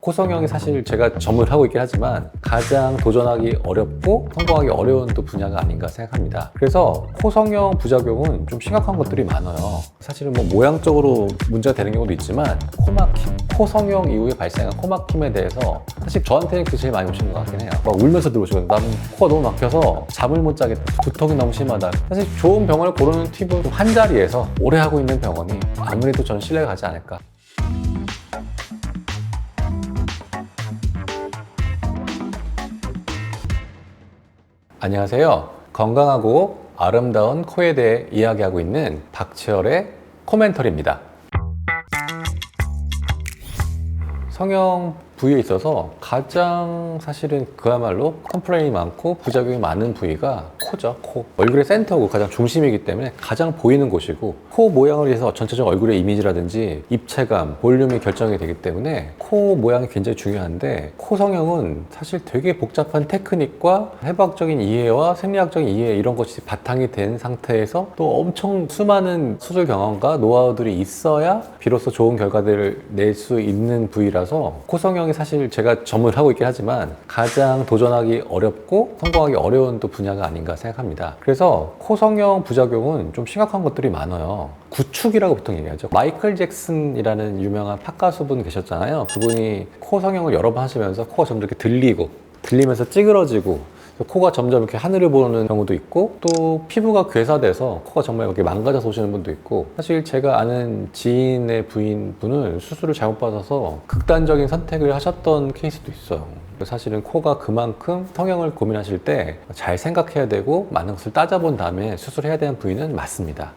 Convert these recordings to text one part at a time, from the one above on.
코 성형이 사실 제가 전문을 하고 있긴 하지만 가장 도전하기 어렵고 성공하기 어려운 또 분야가 아닌가 생각합니다. 그래서 코 성형 부작용은 좀 심각한 것들이 많아요. 사실은 뭐 모양적으로 문제가 되는 경우도 있지만 코막힘, 코 성형 이후에 발생한 코막힘에 대해서 사실 저한테는 그게 제일 많이 오시는 것 같긴 해요. 막 울면서 들어오시거든요. 나는 코가 너무 막혀서 잠을 못 자겠다, 두통이 너무 심하다. 사실 좋은 병원을 고르는 팁은 한 자리에서 오래 하고 있는 병원이 아무래도 저는 신뢰가 가지 않을까. 안녕하세요. 건강하고 아름다운 코에 대해 이야기하고 있는 박치열의 코멘터리입니다. 성형 부위에 있어서 가장 사실은 그야말로 컴플레인이 많고 부작용이 많은 부위가 코죠. 코. 얼굴의 센터고 가장 중심이기 때문에 가장 보이는 곳이고, 코 모양을 위해서 전체적 얼굴의 이미지라든지 입체감, 볼륨이 결정이 되기 때문에 코 모양이 굉장히 중요한데, 코 성형은 사실 되게 복잡한 테크닉과 해부학적인 이해와 생리학적인 이해, 이런 것이 바탕이 된 상태에서 또 엄청 수많은 수술 경험과 노하우들이 있어야 비로소 좋은 결과들을 낼 수 있는 부위라서, 코 성형이 사실 제가 전문을 하고 있긴 하지만 가장 도전하기 어렵고 성공하기 어려운 또 분야가 아닌가 생각합니다. 그래서 코 성형 부작용은 좀 심각한 것들이 많아요. 구축이라고 보통 얘기하죠. 마이클 잭슨이라는 유명한 팝 가수분 계셨잖아요. 그분이 코 성형을 여러 번 하시면서 코가 점점 이렇게 들리면서 찌그러지고, 코가 점점 이렇게 하늘을 보는 경우도 있고, 또 피부가 괴사돼서 코가 정말 이렇게 망가져서 오시는 분도 있고, 사실 제가 아는 지인의 부인분은 수술을 잘못 받아서 극단적인 선택을 하셨던 케이스도 있어요. 사실은 코가 그만큼 성형을 고민하실 때 잘 생각해야 되고 많은 것을 따져본 다음에 수술해야 되는 부위는 맞습니다.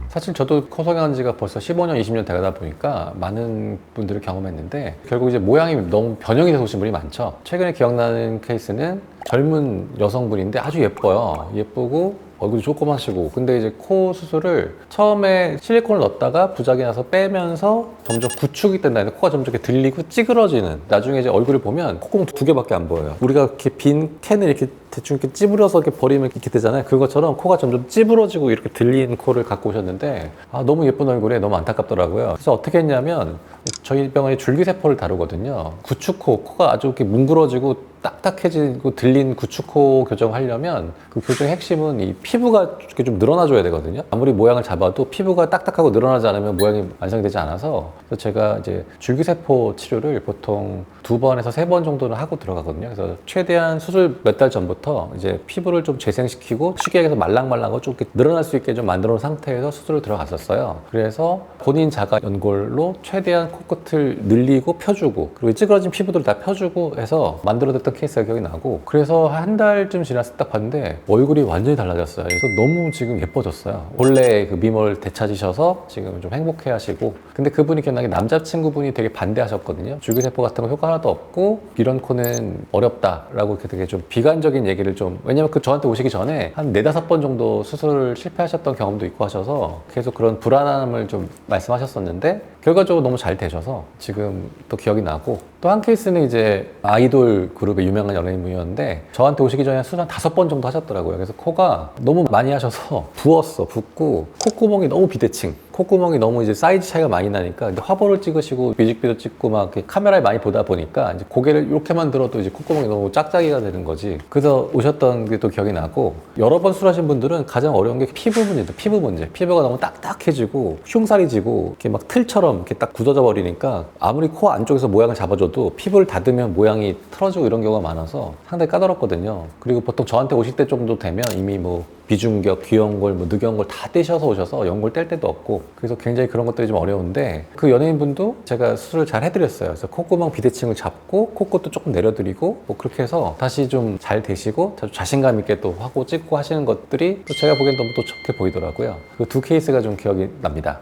사실 저도 코 성형한 지가 벌써 15년, 20년 되다 보니까 많은 분들을 경험했는데, 결국 이제 모양이 너무 변형이 돼서 오신 분이 많죠. 최근에 기억나는 케이스는 젊은 여성분인데 아주 예뻐요. 예쁘고 얼굴이 조그마시고, 근데 이제 코 수술을 처음에 실리콘을 넣었다가 부작이 나서 빼면서 점점 구축이 된다. 코가 점점 이렇게 들리고 찌그러지는, 나중에 이제 얼굴을 보면 콧구멍 두 개밖에 안 보여요. 우리가 이렇게 빈 캔을 이렇게 대충 이렇게 찌부려서 이렇게 버리면 이렇게 되잖아요. 그것처럼 코가 점점 찌부러지고 이렇게 들리는 코를 갖고 오셨는데, 너무 예쁜 얼굴에 너무 안타깝더라고요. 그래서 어떻게 했냐면, 저희 병원이 줄기세포를 다루거든요. 구축코, 코가 아주 이렇게 뭉그러지고 딱딱해지고 들린 구축코 교정하려면 그 교정의 핵심은 이 피부가 이렇게 좀 늘어나줘야 되거든요. 아무리 모양을 잡아도 피부가 딱딱하고 늘어나지 않으면 모양이 완성이 되지 않아서, 그래서 제가 이제 줄기세포 치료를 보통 2번에서 3번 정도는 하고 들어가거든요. 그래서 최대한 수술 몇 달 전부터 이제 피부를 좀 재생시키고 식약에서 말랑말랑하고 좀 이렇게 늘어날 수 있게 좀 만들어 놓은 상태에서 수술을 들어갔었어요. 그래서 본인 자가 연골로 최대한 코끝을 늘리고 펴주고, 그리고 찌그러진 피부들을 다 펴주고 해서 만들어냈던 케이스가 기억이 나고, 그래서 한 달쯤 지나서 딱 봤는데 얼굴이 완전히 달라졌어요. 그래서 너무 지금 예뻐졌어요. 원래 그 미모를 되찾으셔서 지금 좀 행복해 하시고, 근데 그분이 기억나게 남자친구분이 되게 반대하셨거든요. 줄기세포 같은 거 효과 하나도 없고 이런 코는 어렵다라고 이렇게 되게 좀 비관적인 얘기를 좀, 왜냐면 그 저한테 오시기 전에 한 4-5번 정도 수술을 실패하셨던 경험도 있고 하셔서 계속 그런 불안함을 좀 말씀하셨었는데, 결과적으로 너무 잘 되셔서 지금 또 기억이 나고, 또 한 케이스는 이제 아이돌 그룹의 유명한 연예인분이었는데, 저한테 오시기 전에 수술 한 5번 정도 하셨더라고요. 그래서 코가 너무 많이 하셔서 붓고 콧구멍이 너무 비대칭, 콧구멍이 너무 이제 사이즈 차이가 많이 나니까, 이제 화보를 찍으시고 뮤직비디오 찍고 막 이렇게 카메라에 많이 보다 보니까 이제 고개를 이렇게만 들어도 이제 콧구멍이 너무 짝짝이가 되는 거지. 그래서 오셨던 게 또 기억이 나고, 여러 번 수술하신 분들은 가장 어려운 게 피부 문제죠. 피부 문제. 피부가 너무 딱딱해지고 흉살이 지고 이렇게 막 틀처럼 이렇게 딱 굳어져 버리니까, 아무리 코 안쪽에서 모양을 잡아줘도 피부를 닫으면 모양이 틀어지고 이런 경우가 많아서 상당히 까다롭거든요. 그리고 보통 저한테 오실 때 정도 되면 이미 뭐 비중격, 귀연골, 뭐 늑연골 다 떼셔서 오셔서 연골 뗄 때도 없고, 그래서 굉장히 그런 것들이 좀 어려운데, 그 연예인분도 제가 수술을 잘 해드렸어요. 그래서 콧구멍 비대칭을 잡고 코끝도 조금 내려드리고 뭐 그렇게 해서 다시 좀 잘 되시고 자신감 있게 또 하고 찍고 하시는 것들이 또 제가 보기엔 너무 또 좋게 보이더라고요. 그 두 케이스가 좀 기억이 납니다.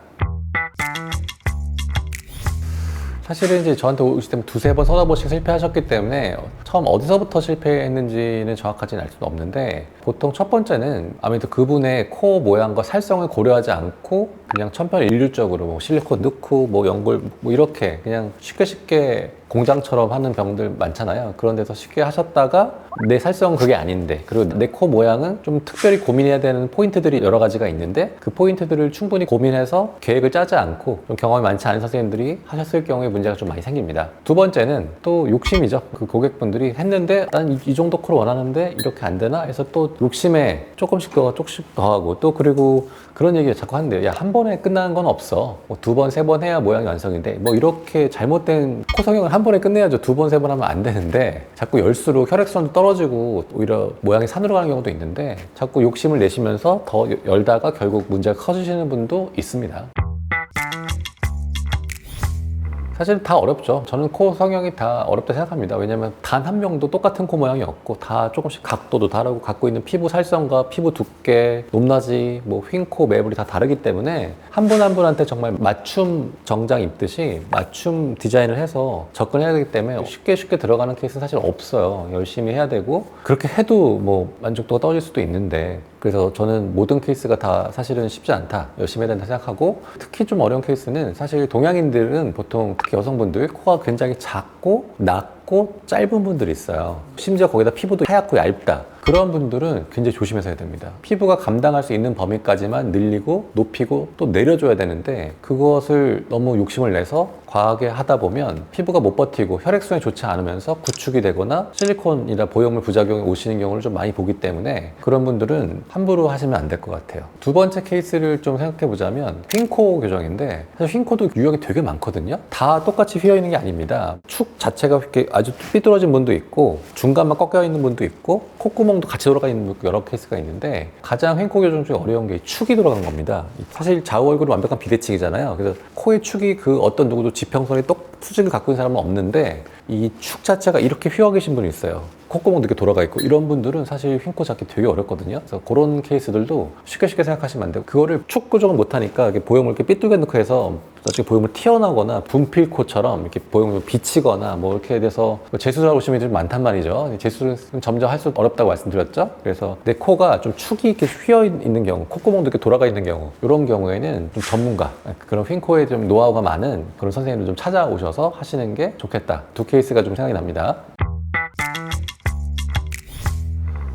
사실은 이제 저한테 오실 때면 2-3번, 3-4번씩 실패하셨기 때문에 처음 어디서부터 실패했는지는 정확하지는 알 수는 없는데, 보통 첫 번째는 아무래도 그분의 코 모양과 살성을 고려하지 않고 그냥 천편일률적으로 뭐 실리콘 넣고 뭐 연골 뭐 이렇게 그냥 쉽게 공장처럼 하는 병들 많잖아요. 그런 데서 쉽게 하셨다가 내 살성은 그게 아닌데, 그리고 내 코 모양은 좀 특별히 고민해야 되는 포인트들이 여러 가지가 있는데 그 포인트들을 충분히 고민해서 계획을 짜지 않고 좀 경험이 많지 않은 선생님들이 하셨을 경우에 문제가 좀 많이 생깁니다. 두 번째는 또 욕심이죠. 그 고객분들이 했는데 난 이 정도 코를 원하는데 이렇게 안 되나 해서 또 욕심에 조금씩 더 하고, 또 그리고 그런 얘기 자꾸 하는데요. 야, 한 번에 끝나는 건 없어. 뭐 두 번, 세 번 해야 모양이 완성인데, 뭐 이렇게 잘못된 코 성형을 한 번에 끝내야죠. 두 번, 세 번 하면 안 되는데 자꾸 열수록 혈액순환도 떨어지고 오히려 모양이 산으로 가는 경우도 있는데 자꾸 욕심을 내시면서 더 열다가 결국 문제가 커지시는 분도 있습니다. 사실 다 어렵죠. 저는 코 성형이 다 어렵다 생각합니다. 왜냐면 단 한 명도 똑같은 코 모양이 없고 다 조금씩 각도도 다르고 갖고 있는 피부 살성과 피부 두께, 높낮이, 뭐 휜코, 매부리 다 다르기 때문에 한 분 한 분한테 정말 맞춤 정장 입듯이 맞춤 디자인을 해서 접근해야 되기 때문에 쉽게 들어가는 케이스는 사실 없어요. 열심히 해야 되고 그렇게 해도 뭐 만족도가 떨어질 수도 있는데, 그래서 저는 모든 케이스가 다 사실은 쉽지 않다, 열심히 해야 된다 생각하고, 특히 좀 어려운 케이스는 사실 동양인들은 보통 특히 여성분들 코가 굉장히 작고 낮고 짧은 분들이 있어요. 심지어 거기다 피부도 하얗고 얇다. 그런 분들은 굉장히 조심해서 해야 됩니다. 피부가 감당할 수 있는 범위까지만 늘리고 높이고 또 내려줘야 되는데 그것을 너무 욕심을 내서 과하게 하다 보면 피부가 못 버티고 혈액순환이 좋지 않으면서 구축이 되거나 실리콘이나 보형물 부작용이 오시는 경우를 좀 많이 보기 때문에 그런 분들은 함부로 하시면 안 될 것 같아요. 두 번째 케이스를 좀 생각해 보자면 휜코 교정인데, 사실 휜코도 유형이 되게 많거든요. 다 똑같이 휘어 있는 게 아닙니다. 축 자체가 이렇게 아주 삐뚤어진 분도 있고 중간만 꺾여 있는 분도 있고 콧구멍도 같이 돌아가 있는 여러 케이스가 있는데, 가장 휜코 교정 중에 어려운 게 축이 돌아간 겁니다. 사실 좌우 얼굴은 완벽한 비대칭이잖아요. 그래서 코의 축이 그 어떤 누구도 지평선이 똑 수직을 갖고 있는 사람은 없는데 이 축 자체가 이렇게 휘어 계신 분이 있어요. 콧구멍도 이렇게 돌아가 있고, 이런 분들은 사실 휜코 잡기 되게 어렵거든요. 그래서 그런 케이스들도 쉽게 생각하시면 안 돼요. 그거를 축 교정을 못하니까 보형물 이렇게 삐뚤게 넣고 해서 나중에 보형물 튀어나오거나 분필코처럼 이렇게 보형물 비치거나 뭐 이렇게 돼서 재수술하고 오시는 분들이 많단 말이죠. 재수술은 점점 할수록 어렵다고 말씀드렸죠. 그래서 내 코가 좀 축이 이렇게 휘어 있는 경우, 콧구멍도 이렇게 돌아가 있는 경우, 이런 경우에는 좀 전문가, 그런 휜코에 좀 노하우가 많은 그런 선생님들 좀 찾아오셔서 하시는 게 좋겠다. 두 케이스가 좀 생각이 납니다.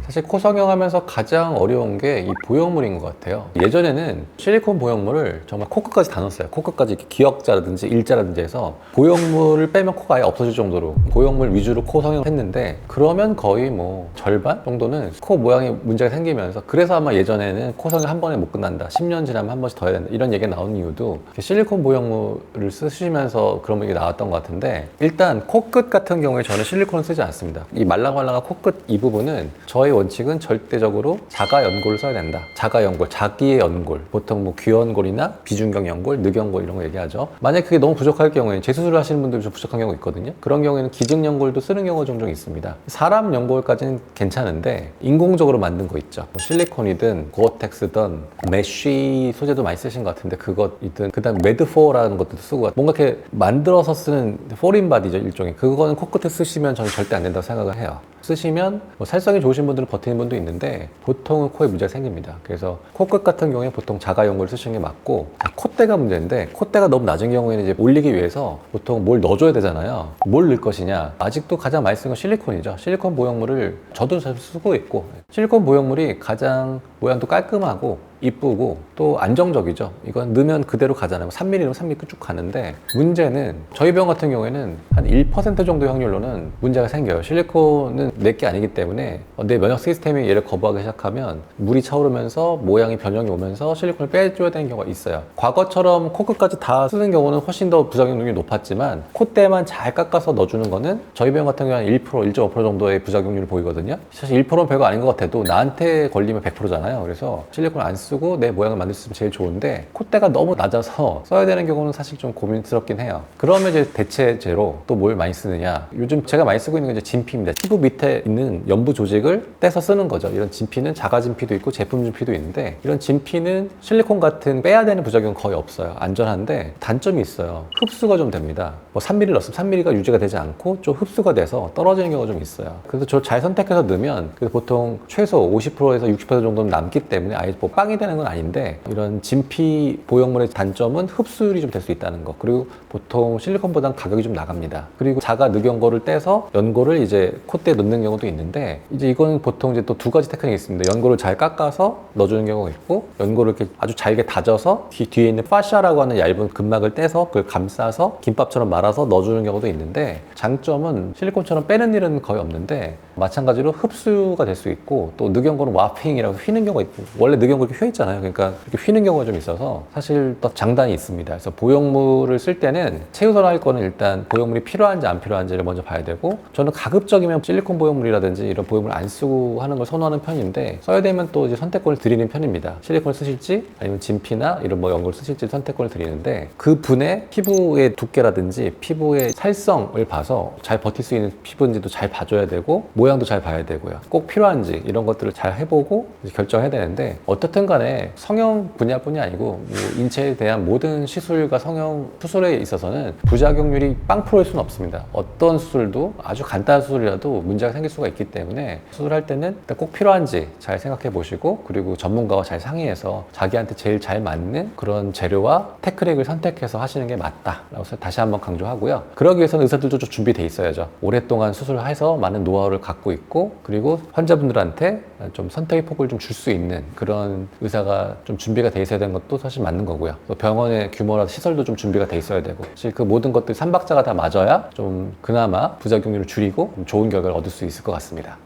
사실 코 성형하면서 가장 어려운 게 이 보형물인 것 같아요. 예전에는 실리콘 보형물을 정말 코끝까지 다 넣었어요. 코끝까지 이렇게 기역자라든지 일자라든지 해서 보형물을 빼면 코가 아예 없어질 정도로 보형물 위주로 코 성형을 했는데, 그러면 거의 뭐 절반 정도는 코 모양에 문제가 생기면서, 그래서 아마 예전에는 코 성형 한 번에 못 끝난다, 10년 지나면 한 번씩 더 해야 된다, 이런 얘기가 나오는 이유도 실리콘 보형물을 쓰시면서 그런 얘기 나왔던 것 같은데, 일단 코끝 같은 경우에 저는 실리콘을 쓰지 않습니다. 이 말랑말랑한 코끝 이 부분은 저의 원칙은 절대적으로 자가 연골을 써야 된다. 자가 연골, 자기의 연골. 보통 뭐 귀연골이나 비중경 연골, 늑연골 이런 거 얘기하죠. 만약에 그게 너무 부족할 경우에는, 재수술을 하시는 분들이 좀 부족한 경우가 있거든요. 그런 경우에는 기증 연골도 쓰는 경우가 종종 있습니다. 사람 연골까지는 괜찮은데 인공적으로 만든 거 있죠. 뭐 실리콘이든 고어텍스든 메쉬 소재도 많이 쓰신 것 같은데 그것이든, 그다음 매드포라는 것도 쓰고, 뭔가 이렇게 만들어서 쓰는 포린 바디죠, 일종의. 그거는 코끝에 쓰시면 저는 절대 안 된다고 생각을 해요. 쓰시면 뭐 살성이 좋으신 분들은 버티는 분도 있는데 보통은 코에 문제가 생깁니다. 그래서 코끝 같은 경우에 보통 자가 연골을 쓰시는 게 맞고, 콧대가 문제인데, 콧대가 너무 낮은 경우에는 이제 올리기 위해서 보통 뭘 넣어줘야 되잖아요. 뭘 넣을 것이냐, 아직도 가장 많이 쓰는 건 실리콘이죠. 실리콘 보형물을 저도 잘 쓰고 있고, 실리콘 보형물이 가장 모양도 깔끔하고 이쁘고 또 안정적이죠. 이건 넣으면 그대로 가잖아요. 3mm로 3mm 쭉 가는데, 문제는 저희 병 같은 경우에는 한 1% 정도 확률로는 문제가 생겨요. 실리콘은 내게 아니기 때문에 내 면역 시스템이 얘를 거부하기 시작하면 물이 차오르면서 모양이 변형이 오면서 실리콘을 빼줘야 되는 경우가 있어요. 과거처럼 코끝까지 다 쓰는 경우는 훨씬 더 부작용률이 높았지만, 콧대만 잘 깎아서 넣어주는 거는 저희 병 같은 경우는 1%, 1.5% 정도의 부작용률을 보이거든요. 사실 1%는 별거 아닌 것 같아도 나한테 걸리면 100%잖아요. 그래서 실리콘을 안 쓰고 내 모양을 만들 수 있으면 제일 좋은데, 콧대가 너무 낮아서 써야 되는 경우는 사실 좀 고민스럽긴 해요. 그러면 이제 대체제로 또 뭘 많이 쓰느냐, 요즘 제가 많이 쓰고 있는 게 이제 진피입니다. 피부 밑에 있는 연부 조직을 떼서 쓰는 거죠. 이런 진피는 자가 진피도 있고 제품 진피도 있는데, 이런 진피는 실리콘 같은 빼야 되는 부작용은 거의 없어요. 안전한데 단점이 있어요. 흡수가 좀 됩니다. 뭐 3mm를 넣었으면 3mm가 유지가 되지 않고 좀 흡수가 돼서 떨어지는 경우가 좀 있어요. 그래서 저 잘 선택해서 넣으면 보통 최소 50%에서 60% 정도는 남기 때문에 아예 뭐 빵이 되는 건 아닌데, 이런 진피 보형물의 단점은 흡수율이 좀 될 수 있다는 거. 그리고 보통 실리콘보다는 가격이 좀 나갑니다. 그리고 자가 늑연고를 떼서 연고를 이제 콧대에 넣는 경우도 있는데, 이제 이거는 보통 이제 또 두 가지 테크닉이 있습니다. 연고를 잘 깎아서 넣어주는 경우가 있고, 연고를 이렇게 아주 잘게 다져서 뒤에 있는 파샤라고 하는 얇은 근막을 떼서 그걸 감싸서 김밥처럼 말아서 넣어주는 경우도 있는데, 장점은 실리콘처럼 빼는 일은 거의 없는데 마찬가지로 흡수가 될 수 있고, 또 늑연고는 와핑이라고 휘는 경우가 있고, 원래 늑연고 이렇게 휘어 있잖아요. 그러니까 이렇게 휘는 경우가 좀 있어서 사실 또 장단이 있습니다. 그래서 보형물을 쓸 때는 최우선할 거는 일단 보형물이 필요한지 안 필요한지를 먼저 봐야 되고, 저는 가급적이면 실리콘 보형물이라든지 이런 보형물 안 쓰고 하는 걸 선호하는 편인데, 써야 되면 또 이제 선택권을 드리는 편입니다. 실리콘을 쓰실지 아니면 진피나 이런 뭐 연고를 쓰실지 선택권을 드리는데, 그 분의 피부의 두께라든지 피부의 살성을 봐서 잘 버틸 수 있는 피부인지도 잘 봐줘야 되고, 모양도 잘 봐야 되고요. 꼭 필요한지 이런 것들을 잘 해보고 결정해야 되는데, 어떻든 간에 성형 분야뿐이 아니고 뭐 인체에 대한 모든 시술과 성형 수술에 있어서는 부작용률이 0%일 수는 없습니다. 어떤 수술도 아주 간단한 수술이라도 문제가 생길 수가 있기 때문에 수술할 때는 일단 꼭 필요한지 잘 생각해 보시고, 그리고 전문가와 잘 상의해서 자기한테 제일 잘 맞는 그런 재료와 테크닉을 선택해서 하시는 게 맞다라고 다시 한번 강조하고요. 그러기 위해서는 의사들도 좀 준비돼 있어야죠. 오랫동안 수술을 해서 많은 노하우를 갖고 있고, 그리고 환자분들한테 좀 선택의 폭을 좀 줄 수 있는 그런 의사가 좀 준비가 돼 있어야 되는 것도 사실 맞는 거고요. 또 병원의 규모나 시설도 좀 준비가 돼 있어야 되고, 사실 그 모든 것들이 삼박자가 다 맞아야 좀 그나마 부작용률을 줄이고 좋은 결과를 얻을 수 있을 것 같습니다.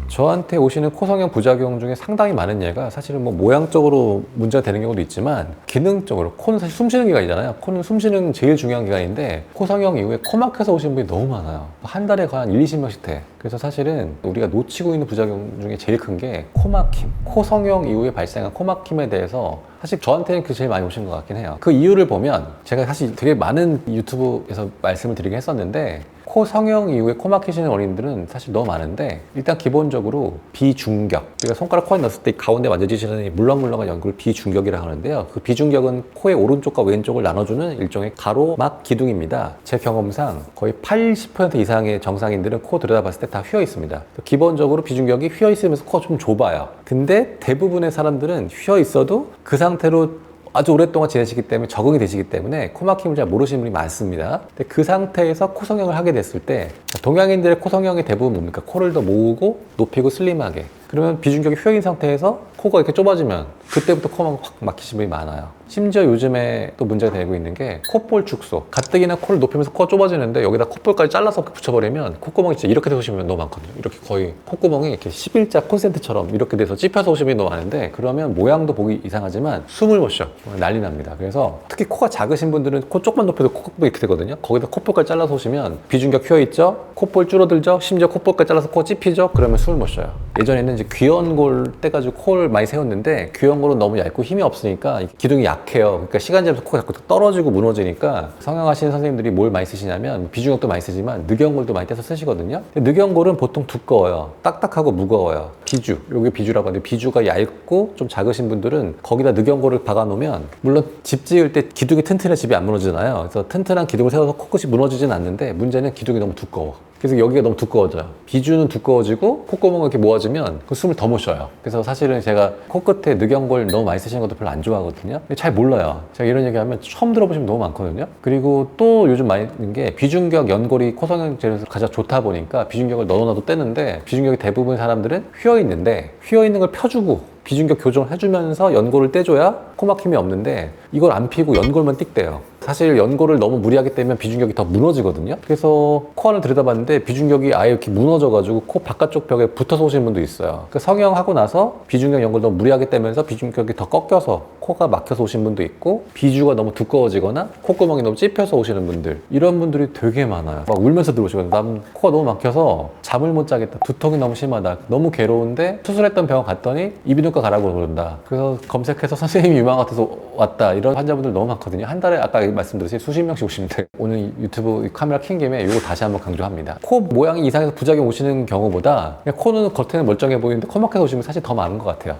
저한테 오시는 코성형 부작용 중에 상당히 많은 예가 사실은 뭐 모양적으로 문제가 되는 경우도 있지만, 기능적으로, 코는 사실 숨쉬는 기관이잖아요. 코는 숨쉬는 제일 중요한 기관인데, 코성형 이후에 코 막혀서 오시는 분이 너무 많아요. 한 달에 거의 한 1-20명씩 돼. 그래서 사실은 우리가 놓치고 있는 부작용 중에 제일 큰 게 코막힘. 코성형 이후에 발생한 코막힘에 대해서 사실 저한테는 그 제일 많이 오신 것 같긴 해요. 그 이유를 보면, 제가 사실 되게 많은 유튜브에서 말씀을 드리긴 했었는데, 코 성형 이후에 코 막히시는 어린이들은 사실 너무 많은데, 일단 기본적으로 비중격, 우리가 손가락 코에 넣었을 때 가운데 만져지시는 이 물렁물렁한 연골을 비중격이라고 하는데요. 그 비중격은 코의 오른쪽과 왼쪽을 나눠주는 일종의 가로막 기둥입니다. 제 경험상 거의 80% 이상의 정상인들은 코 들여다봤을 때 다 휘어 있습니다. 기본적으로 비중격이 휘어 있으면서 코가 좀 좁아요. 근데 대부분의 사람들은 휘어 있어도 그 상태로 아주 오랫동안 지내시기 때문에 적응이 되시기 때문에 코막힘을 잘 모르시는 분이 많습니다. 근데 그 상태에서 코성형을 하게 됐을 때, 동양인들의 코성형의 대부분 뭡니까? 코를 더 모으고 높이고 슬림하게. 그러면 비중격이 휘어있는 상태에서 코가 이렇게 좁아지면 그때부터 코만 확 막히시는 분이 많아요. 심지어 요즘에 또 문제가 되고 있는 게 콧볼 축소. 가뜩이나 코를 높이면서 코가 좁아지는데 여기다 콧볼까지 잘라서 붙여버리면 콧구멍이 진짜 이렇게 돼서 오시는 분이 너무 많거든요. 이렇게 거의 콧구멍이 이렇게 11자 콘센트처럼 이렇게 돼서 찝혀서 오시는 분이 너무 많은데, 그러면 모양도 보기 이상하지만 숨을 못 쉬어. 난리 납니다. 그래서 특히 코가 작으신 분들은 코 조금만 높여도 콧구멍이 이렇게 되거든요. 거기다 콧볼까지 잘라서 오시면 비중격 휘어있죠? 콧볼 줄어들죠? 심지어 콧볼까지 잘라서 코 찝히죠? 그러면 숨을 못 쉬어요. 예전에는 이제 귀연골 떼가지고 코를 많이 세웠는데, 귀연골은 너무 얇고 힘이 없으니까 기둥이 약해요. 그러니까 시간 지나면서 코가 자꾸 떨어지고 무너지니까 성형하시는 선생님들이 뭘 많이 쓰시냐면, 비중격도 많이 쓰지만 늑연골도 많이 떼서 쓰시거든요. 늑연골은 보통 두꺼워요. 딱딱하고 무거워요. 비주, 여기 비주라고 하는데, 비주가 얇고 좀 작으신 분들은 거기다 늑연골을 박아 놓으면, 물론 집 지을 때 기둥이 튼튼해 집이 안 무너지잖아요. 그래서 튼튼한 기둥을 세워서 코끝이 무너지진 않는데, 문제는 기둥이 너무 두꺼워. 그래서 여기가 너무 두꺼워져요. 비주는 두꺼워지고 콧구멍이 이렇게 모아지면 그 숨을 더 못 쉬어요. 그래서 사실은 제가 코끝에 늑연골 너무 많이 쓰시는 것도 별로 안 좋아하거든요. 잘 몰라요. 제가 이런 얘기하면 처음 들어보시면 너무 많거든요. 그리고 또 요즘 많이 있는 게, 비중격 연골이 코성형 재료에서 가장 좋다 보니까 비중격을 넣어놔도 떼는데, 비중격이 대부분 사람들은 휘어 있는데, 휘어 있는 걸 펴주고 비중격 교정을 해주면서 연골을 떼줘야 코막힘이 없는데, 이걸 안 피고 연골만 띡 떼요. 사실 연골을 너무 무리하게 떼면 비중격이 더 무너지거든요. 그래서 코 안을 들여다봤는데 비중격이 아예 이렇게 무너져가지고 코 바깥쪽 벽에 붙어서 오시는 분도 있어요. 그 성형하고 나서 비중격 연골 너무 무리하게 떼면서 비중격이 더 꺾여서 코가 막혀서 오신 분도 있고, 비주가 너무 두꺼워지거나 콧구멍이 너무 찝혀서 오시는 분들, 이런 분들이 되게 많아요. 막 울면서 들어오시거든요. 난 코가 너무 막혀서 잠을 못 자겠다, 두통이 너무 심하다, 너무 괴로운데 수술했던 병원 갔더니 이비인후과 가라고 그런다. 그래서 검색해서 선생님이 유망 같아서 왔다, 이런 환자분들 너무 많거든요. 한 달에 아까 말씀드렸듯이 수십 명씩 오시는데, 오늘 유튜브 카메라 킨 김에 이거 다시 한번 강조합니다. 코 모양이 이상해서 부작용 오시는 경우보다 그냥 코는 겉에는 멀쩡해 보이는데 코 막혀서 오시면 사실 더 많은 것 같아요.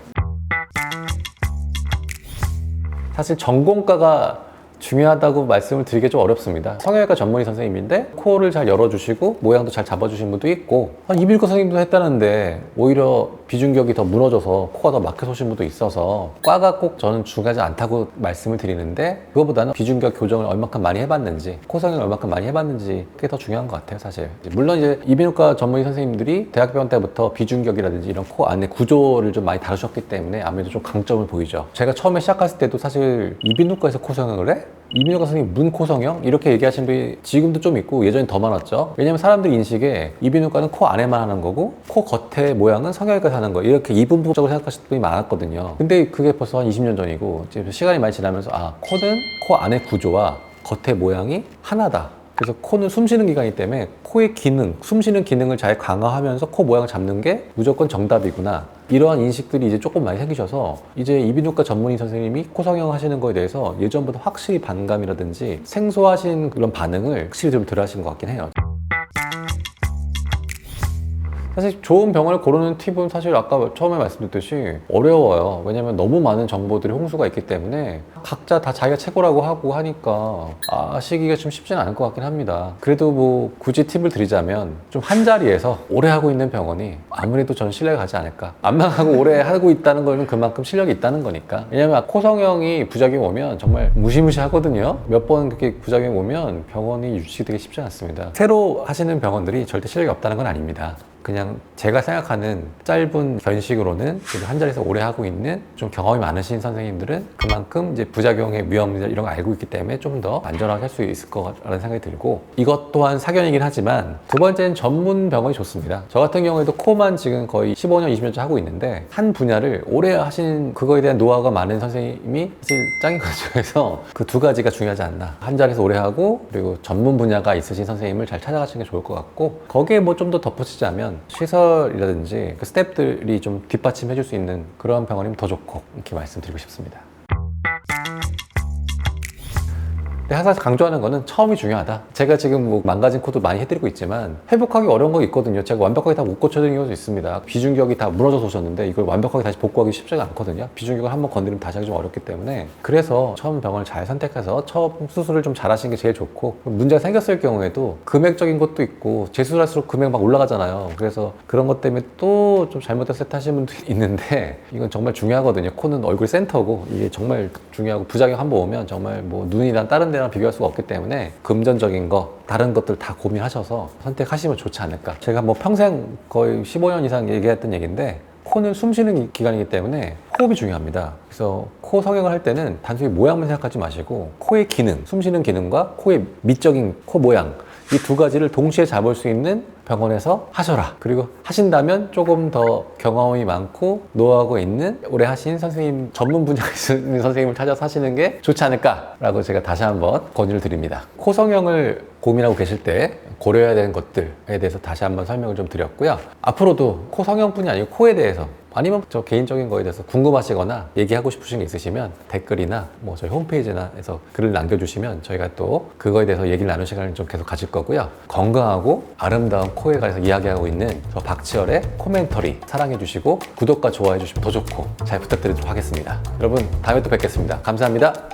사실 전공가가 중요하다고 말씀을 드리기 좀 어렵습니다. 성형외과 전문의 선생님인데 코를 잘 열어주시고 모양도 잘 잡아주신 분도 있고 이비인후과 선생님도 했다는데 오히려 비중격이 더 무너져서 코가 더 막혀 오신 분도 있어서 과가 꼭 저는 중요하지 않다고 말씀을 드리는데 그거보다는 비중격 교정을 얼마큼 많이 해봤는지 코 성형을 얼마큼 많이 해봤는지 그게 더 중요한 것 같아요 사실. 물론 이제 이비인후과 전문의 선생님들이 대학병원 때부터 비중격이라든지 이런 코 안의 구조를 좀 많이 다루셨기 때문에 아무래도 좀 강점을 보이죠. 제가 처음에 시작했을 때도 사실 이비인후과에서 코 성형을 해? 이비인후과 선생님 문 코 성형? 이렇게 얘기하시는 분이 지금도 좀 있고 예전에 더 많았죠. 왜냐면 사람들 인식에 이비인후과는 코 안에만 하는 거고 코 겉의 모양은 성형외과에서 하는 거 이렇게 이분법적으로 생각하시는 분이 많았거든요. 근데 그게 벌써 한 20년 전이고 지금 시간이 많이 지나면서 코는 코 안의 구조와 겉의 모양이 하나다. 그래서 코는 숨쉬는 기관이기 때문에 코의 기능, 숨쉬는 기능을 잘 강화하면서 코 모양을 잡는 게 무조건 정답이구나. 이러한 인식들이 이제 조금 많이 생기셔서 이제 이비인후과 전문의 선생님이 코 성형 하시는 거에 대해서 예전보다 확실히 반감이라든지 생소하신 그런 반응을 확실히 좀 덜 하신 것 같긴 해요. 사실 좋은 병원을 고르는 팁은 사실 아까 처음에 말씀드렸듯이 어려워요. 왜냐면 너무 많은 정보들이 홍수가 있기 때문에 각자 다 자기가 최고라고 하고 하니까 아시기가 좀 쉽지는 않을 것 같긴 합니다. 그래도 뭐 굳이 팁을 드리자면 좀 한 자리에서 오래 하고 있는 병원이 아무래도 전 신뢰가 가지 않을까. 안망하고 오래 하고 있다는 거는 그만큼 실력이 있다는 거니까. 왜냐면 코 성형이 부작용 오면 정말 무시무시하거든요. 몇 번 그렇게 부작용 오면 병원이 유지되기 되게 쉽지 않습니다. 새로 하시는 병원들이 절대 실력이 없다는 건 아닙니다. 그냥 제가 생각하는 짧은 견식으로는 한 자리에서 오래 하고 있는 좀 경험이 많으신 선생님들은 그만큼 이제 부작용의 위험 이런 거 알고 있기 때문에 좀 더 안전하게 할 수 있을 거라는 생각이 들고 이것 또한 사견이긴 하지만 두 번째는 전문 병원이 좋습니다. 저 같은 경우에도 코만 지금 거의 15년, 20년째 하고 있는데 한 분야를 오래 하신 그거에 대한 노하우가 많은 선생님이 사실 짱인 거죠. 그래서 그 두 가지가 중요하지 않나. 한 자리에서 오래 하고 그리고 전문 분야가 있으신 선생님을 잘 찾아가시는 게 좋을 것 같고 거기에 뭐 좀 더 덧붙이자면 시설이라든지 그 스태프들이 좀 뒷받침해 줄 수 있는 그런 병원이면 더 좋고 이렇게 말씀드리고 싶습니다. 근데 항상 강조하는 거는 처음이 중요하다. 제가 지금 뭐 망가진 코도 많이 해드리고 있지만 회복하기 어려운 거 있거든요. 제가 완벽하게 다 못 고쳐드린 경우도 있습니다. 비중격이 다 무너져서 오셨는데 이걸 완벽하게 다시 복구하기 쉽지가 않거든요. 비중격을 한번 건드리면 다시 하기 좀 어렵기 때문에 그래서 처음 병원을 잘 선택해서 처음 수술을 좀 잘 하시는 게 제일 좋고 문제가 생겼을 경우에도 금액적인 것도 있고 재수술할수록 금액 막 올라가잖아요. 그래서 그런 것 때문에 또 좀 잘못해서 세트하시는 분도 있는데 이건 정말 중요하거든요. 코는 얼굴 센터고 이게 정말 중요하고 부작용 한번 오면 정말 뭐 눈이랑 다른 데랑 비교할 수가 없기 때문에 금전적인 거 다른 것들 다 고민하셔서 선택하시면 좋지 않을까. 제가 뭐 평생 거의 15년 이상 얘기했던 얘기인데 코는 숨쉬는 기관이기 때문에 호흡이 중요합니다. 그래서 코 성형을 할 때는 단순히 모양만 생각하지 마시고 코의 기능, 숨쉬는 기능과 코의 미적인 코 모양 이 두 가지를 동시에 잡을 수 있는 병원에서 하셔라. 그리고 하신다면 조금 더 경험이 많고 노하우가 있는 오래 하신 선생님, 전문 분야에 있는 선생님을 찾아서 하시는 게 좋지 않을까라고 제가 다시 한번 권유를 드립니다. 코 성형을 고민하고 계실 때 고려해야 되는 것들에 대해서 다시 한번 설명을 좀 드렸고요. 앞으로도 코 성형뿐이 아니고 코에 대해서 아니면 저 개인적인 거에 대해서 궁금하시거나 얘기하고 싶으신 게 있으시면 댓글이나 뭐 저희 홈페이지나 해서 글을 남겨주시면 저희가 또 그거에 대해서 얘기를 나눌 시간을 좀 계속 가질 거고요. 건강하고 아름다운 코에 관해서 이야기하고 있는 저 박지열의 코멘터리 사랑해주시고 구독과 좋아해 주시면 더 좋고 잘 부탁드리도록 하겠습니다. 여러분 다음에 또 뵙겠습니다. 감사합니다.